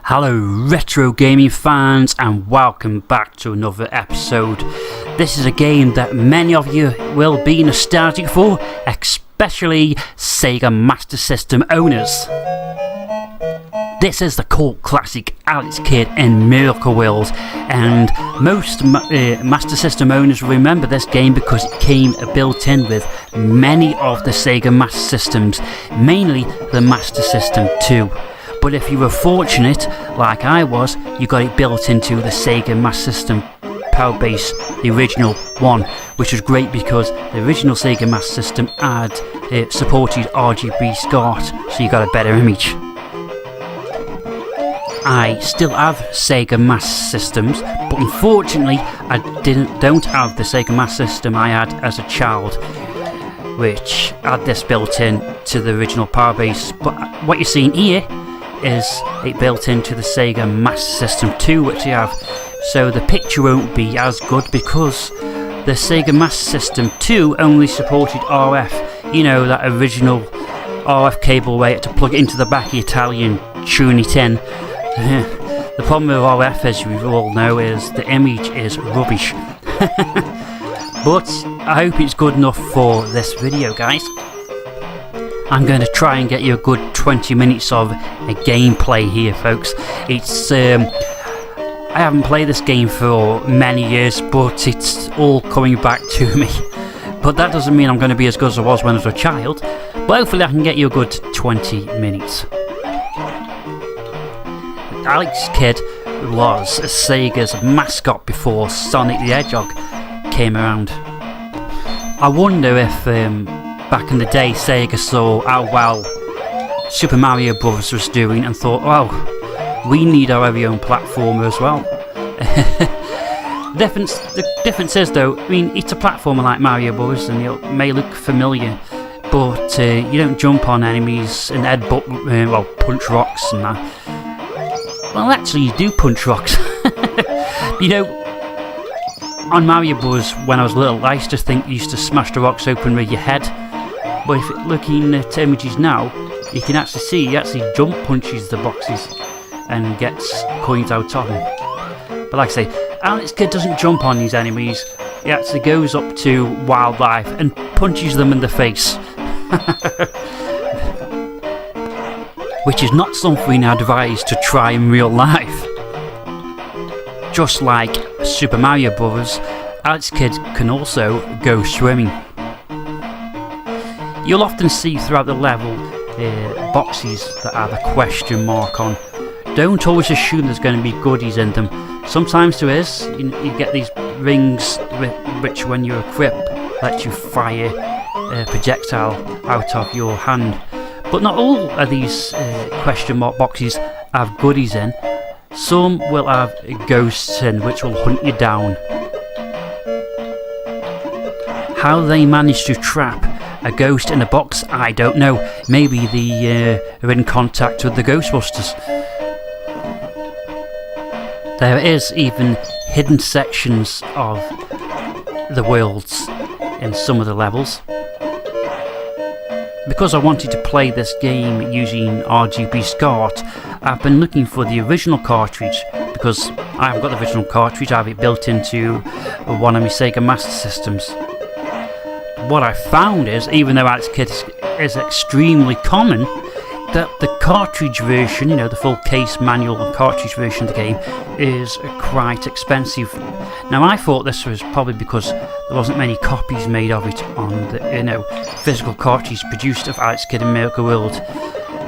Hello retro gaming fans and welcome back to another episode. This is a game that many of you will be nostalgic for, especially Sega Master System owners. This is the cult classic Alex Kidd in Miracle World, and most Master System owners will remember this game because it came built in with many of the Sega Master Systems, mainly the Master System 2. But if you were fortunate, like I was, you got it built into the Sega Master System Power Base, the original one, which was great because the original Sega Master System had supported RGB SCART, so you got a better image. I still have Sega Master Systems, but unfortunately I don't have the Sega Master System I had as a child, which had this built in to the original Power Base. But what you're seeing here is it built into the Sega Master System 2, which I have, so the picture won't be as good because the Sega Master System 2 only supported RF, you know, that original RF cable where you had to plug it into the back of your tally and tune it in. The problem with RF, as we all know, is the image is rubbish. But I hope it's good enough for this video, guys. I'm going to try and get you a good 20 minutes of a gameplay here, folks. It's I haven't played this game for many years, but it's all coming back to me. But that doesn't mean I'm going to be as good as I was when I was a child. But hopefully I can get you a good 20 minutes. Alex Kidd was Sega's mascot before Sonic the Hedgehog came around. I wonder if back in the day Sega saw how well Super Mario Bros. Was doing and thought, oh, we need our very own platformer as well. The difference is though, I mean, it's a platformer like Mario Bros. And it may look familiar, but you don't jump on enemies and headbutt, punch rocks and that. Well, actually, you do punch rocks. You know, on Mario Bros. When I was little, I used to think you used to smash the rocks open with your head. But if looking at images now, you can actually see he actually jump punches the boxes and gets coins out of them. But like I say, Alex Kidd doesn't jump on these enemies. He actually goes up to wildlife and punches them in the face. Which is not something I advise to try in real life. Just like Super Mario Bros., Alex Kidd can also go swimming. You'll often see throughout the level boxes that have a question mark on. Don't always assume there's going to be goodies in them. Sometimes there is. You get these rings which when you equip let you fire a projectile out of your hand. But not all of these question mark boxes have goodies in. Some will have ghosts in which will hunt you down. How they managed to trap a ghost in a box, I don't know. Maybe they are in contact with the Ghostbusters. There is even hidden sections of the worlds in some of the levels. Because I wanted to play this game using RGB SCART, I've been looking for the original cartridge, because I haven't got the original cartridge, I have it built into one of my Sega Master Systems. What I found is, even though Alex Kidd is extremely common, that the cartridge version, you know, the full case manual and cartridge version of the game, is quite expensive. Now I thought this was probably because there wasn't many copies made of it on the physical cartridge produced of Alex Kidd in Miracle World.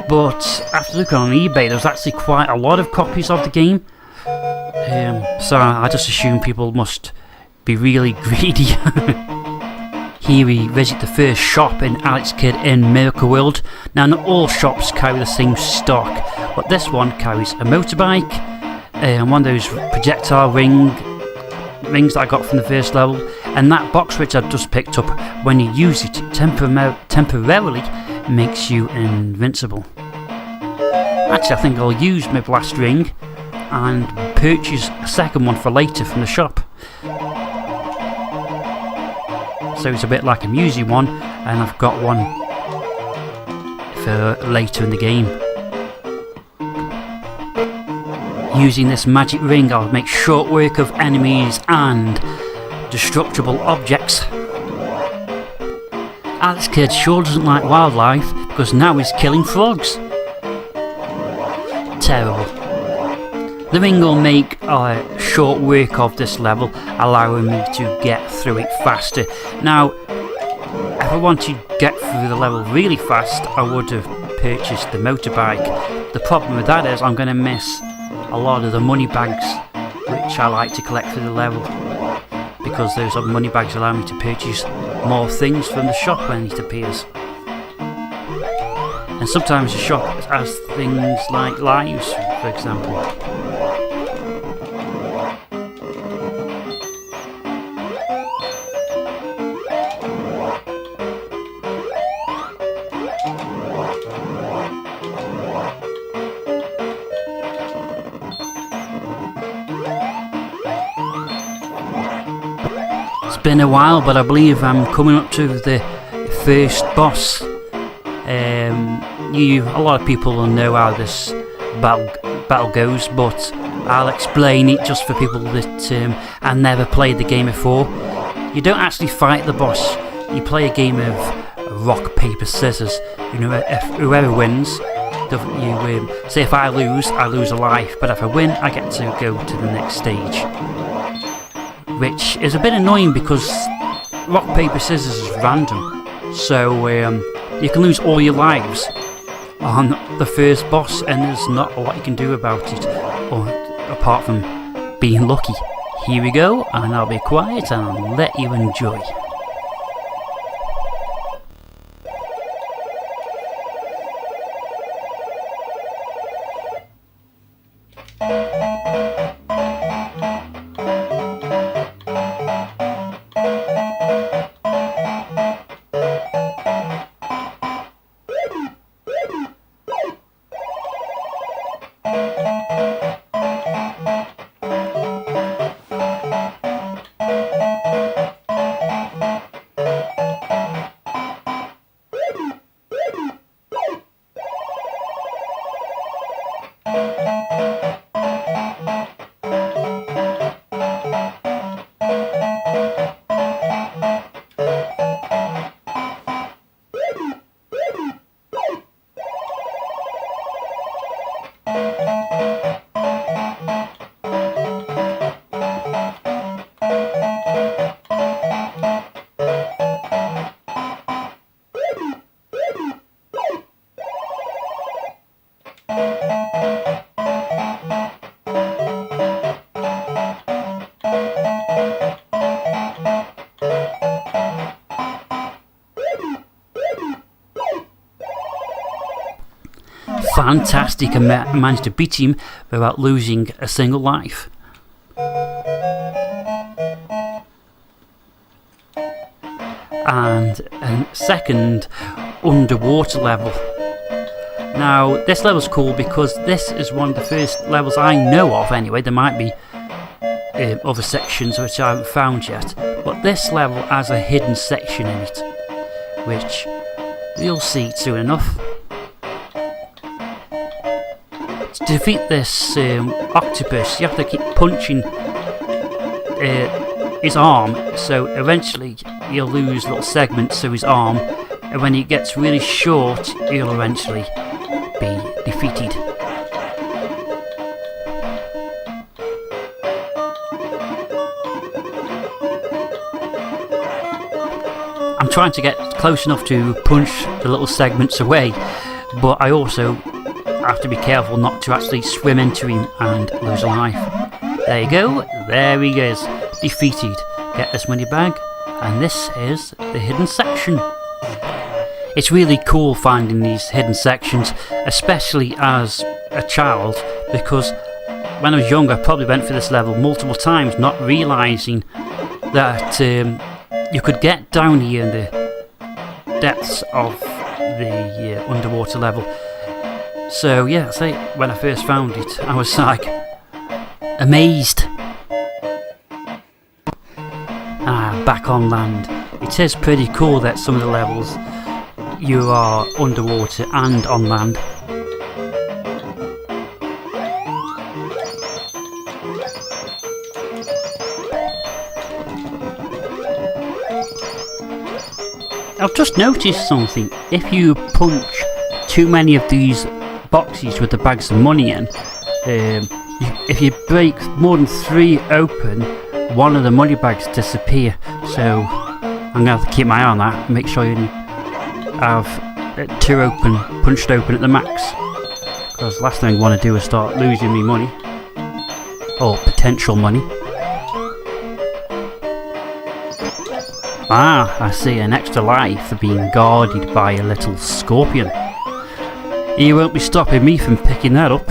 But after looking on eBay, there's actually quite a lot of copies of the game. So I just assume people must be really greedy. Here we visit the first shop in Alex Kidd in Miracle World. Now not all shops carry the same stock, but this one carries a motorbike and one of those projectile rings that I got from the first level, and that box which I've just picked up, when you use it temporarily makes you invincible. Actually, I think I'll use my blast ring and purchase a second one for later from the shop. So it's a bit like I'm using one and I've got one for later in the game. Using this magic ring, I'll make short work of enemies and destructible objects. Alex Kidd sure doesn't like wildlife because now he's killing frogs. Terrible. The ring will make short work of this level, allowing me to get through it faster. Now, if I want to get through the level really fast, I would have purchased the motorbike. The problem with that is I'm going to miss a lot of the money bags which I like to collect through the level, because those money bags allow me to purchase more things from the shop when it appears. And sometimes the shop has things like lives, for example. It's been a while, but I believe I'm coming up to the first boss. A lot of people will know how this battle goes, but I'll explain it just for people that have never played the game before. You don't actually fight the boss. You play a game of rock, paper, scissors. You know, if whoever wins, say if I lose a life, but if I win, I get to go to the next stage. Which is a bit annoying because rock, paper, scissors is random. So you can lose all your lives on the first boss, and there's not a lot you can do about it, apart from being lucky. Here we go, and I'll be quiet and I'll let you enjoy. Fantastic, and managed to beat him without losing a single life. And a second underwater level. Now this level's cool because this is one of the first levels I know of anyway. There might be other sections which I haven't found yet, but this level has a hidden section in it, which you'll see soon enough. To defeat this octopus, you have to keep punching his arm, so eventually you'll lose little segments of his arm, and when he gets really short, he'll eventually be defeated. I'm trying to get close enough to punch the little segments away, but I also have to be careful not to actually swim into him and lose a life. There you go, there he is, defeated. Get this money bag, and this is the hidden section. It's really cool finding these hidden sections, especially as a child, because when I was younger I probably went through this level multiple times, not realising that you could get down here in the depths of the underwater level. So yeah, when I first found it, I was like amazed. Back on land. It is pretty cool that some of the levels you are underwater and on land. I've just noticed something. If you punch too many of these boxes with the bags of money in, if you break more than 3 open, one of the money bags disappear. So I'm gonna have to keep my eye on that and make sure you have 2 open, punched open at the max. Because last thing I want to do is start losing me money, or potential money. Ah, I see, an extra life being guarded by a little scorpion. You won't be stopping me from picking that up.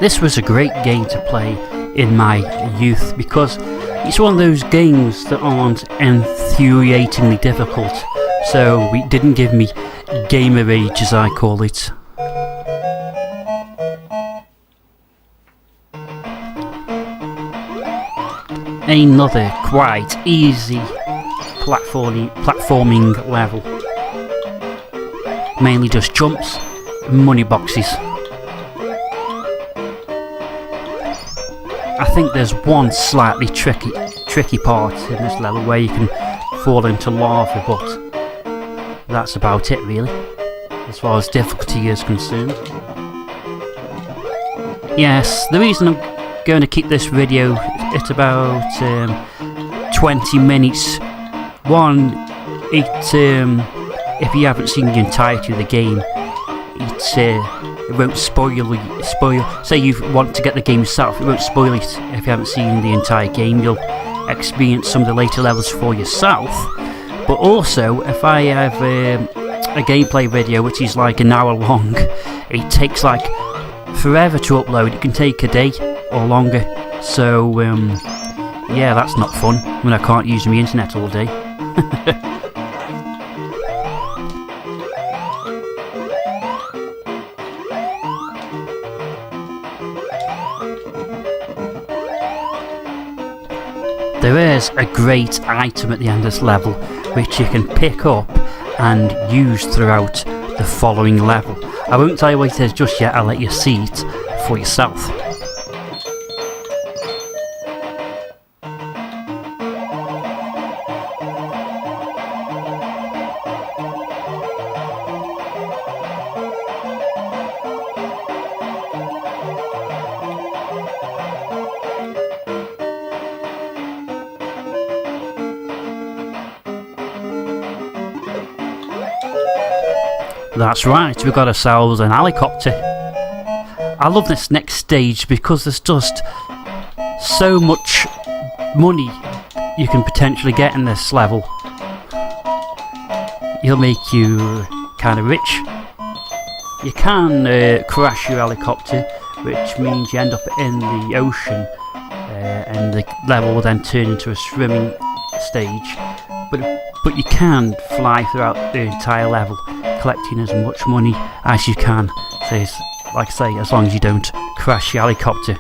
This was a great game to play in my youth because it's one of those games that aren't infuriatingly difficult, so it didn't give me gamer rage, as I call it. Another quite easy platforming level. Mainly just jumps and money boxes. I think there's one slightly tricky part in this level where you can fall into lava, but that's about it really, as far as difficulty is concerned. Yes, the reason I'm going to keep this video at about 20 minutes. One, if you haven't seen the entirety of the game, it won't spoil. Say you want to get the game yourself, it won't spoil it if you haven't seen the entire game. You'll experience some of the later levels for yourself. But also, if I have a gameplay video which is like an hour long, it takes like forever to upload. It can take a day or longer. So yeah, that's not fun when I can't use my internet all day. There is a great item at the end of this level which you can pick up and use throughout the following level. I won't tell you what it is just yet, I'll let you see it for yourself. That's right, we've got ourselves an helicopter. I love this next stage because there's just so much money you can potentially get in this level. It'll make you kind of rich. You can crash your helicopter, which means you end up in the ocean, and the level will then turn into a swimming stage. But you can fly throughout the entire level, collecting as much money as you can. So like I say, as long as you don't crash your helicopter.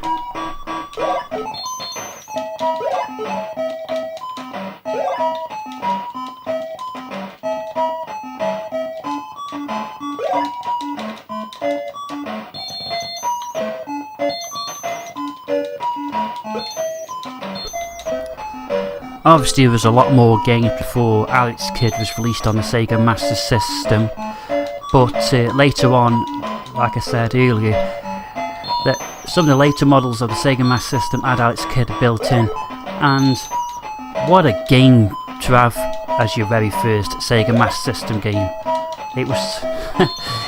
Obviously there was a lot more games before Alex Kidd was released on the Sega Master System, but later on, like I said earlier, that some of the later models of the Sega Master System had Alex Kidd built in, and what a game to have as your very first Sega Master System game. It was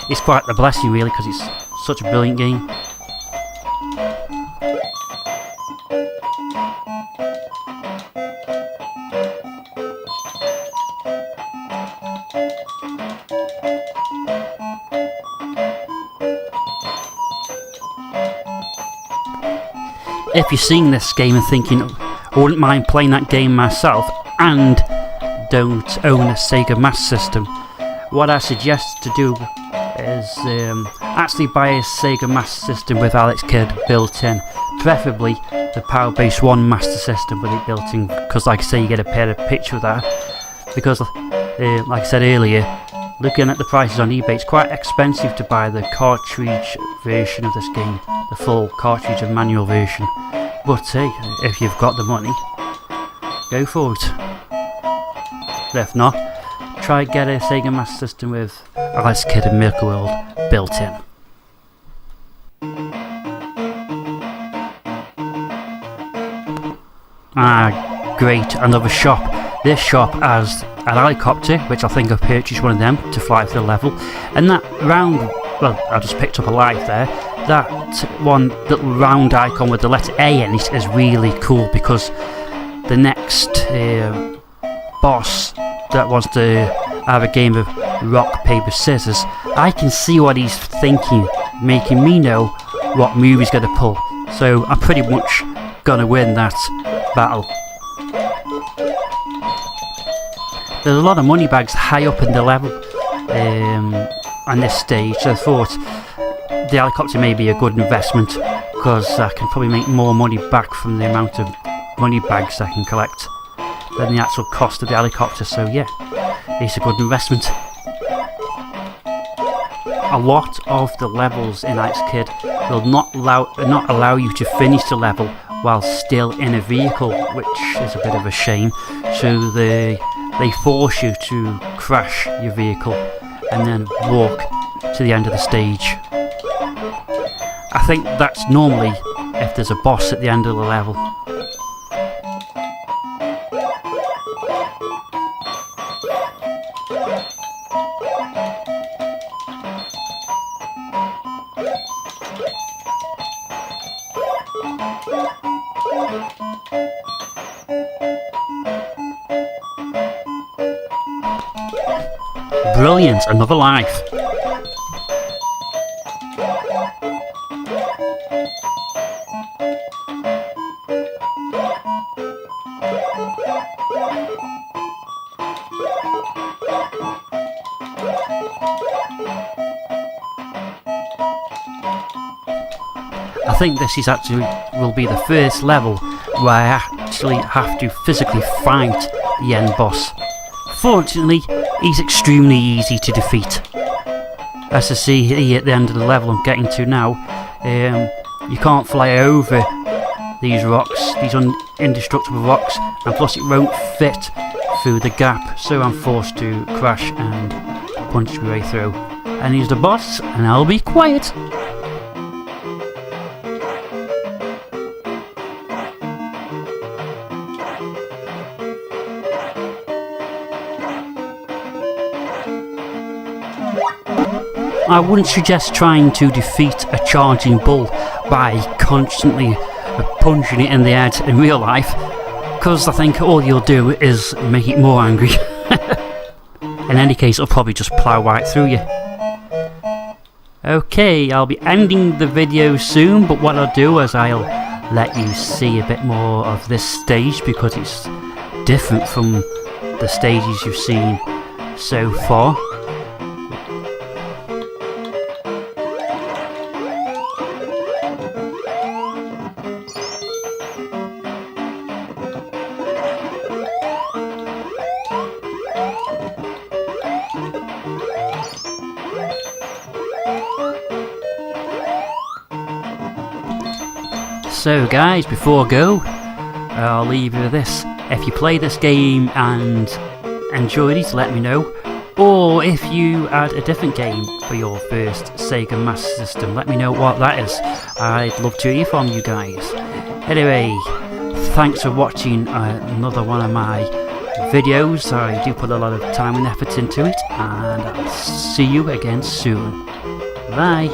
it's quite a blessing really, because it's such a brilliant game. If you're seeing this game and thinking, I wouldn't mind playing that game myself, and don't own a Sega Master System, what I suggest to do is actually buy a Sega Master System with Alex Kidd built in, preferably the Power Base 1 Master System with it built in, because like I say, you get a better picture of that. Because like I said earlier, looking at the prices on eBay, it's quite expensive to buy the cartridge version of this game, the full cartridge and manual version. But hey, if you've got the money, go for it. But if not, try get a Sega Master System with Alex Kidd and Miracle World built in. Ah, great, another shop. This shop has an helicopter, which I think I've purchased one of them to fly through the level. And that round, well, I just picked up a life there. That one little round icon with the letter A in it is really cool, because the next boss that wants to have a game of rock, paper, scissors, I can see what he's thinking, making me know what move he's going to pull. So I'm pretty much going to win that battle. There's a lot of money bags high up in the level on this stage, so I thought the helicopter may be a good investment, because I can probably make more money back from the amount of money bags I can collect than the actual cost of the helicopter, so yeah, it's a good investment. A lot of the levels in Alex Kidd will not allow you to finish the level while still in a vehicle, which is a bit of a shame, so they force you to crash your vehicle and then walk to the end of the stage. I think that's normally if there's a boss at the end of the level. Brilliant, another life. I think this is actually will be the first level where I actually have to physically fight the end boss. Fortunately, he's extremely easy to defeat. As I see here at the end of the level I'm getting to now, you can't fly over these rocks, these indestructible rocks, and plus it won't fit through the gap, so I'm forced to crash and punch my way through. And he's the boss, and I'll be quiet. I wouldn't suggest trying to defeat a charging bull by constantly punching it in the head in real life, because I think all you'll do is make it more angry. In any case, it'll probably just plough right through you. Okay, I'll be ending the video soon, but what I'll do is I'll let you see a bit more of this stage, because it's different from the stages you've seen so far. So guys, before I go, I'll leave you with this. If you play this game and enjoyed it, let me know. Or if you had a different game for your first Sega Master System, let me know what that is. I'd love to hear from you guys. Anyway, thanks for watching another one of my videos. I do put a lot of time and effort into it, and I'll see you again soon. Bye.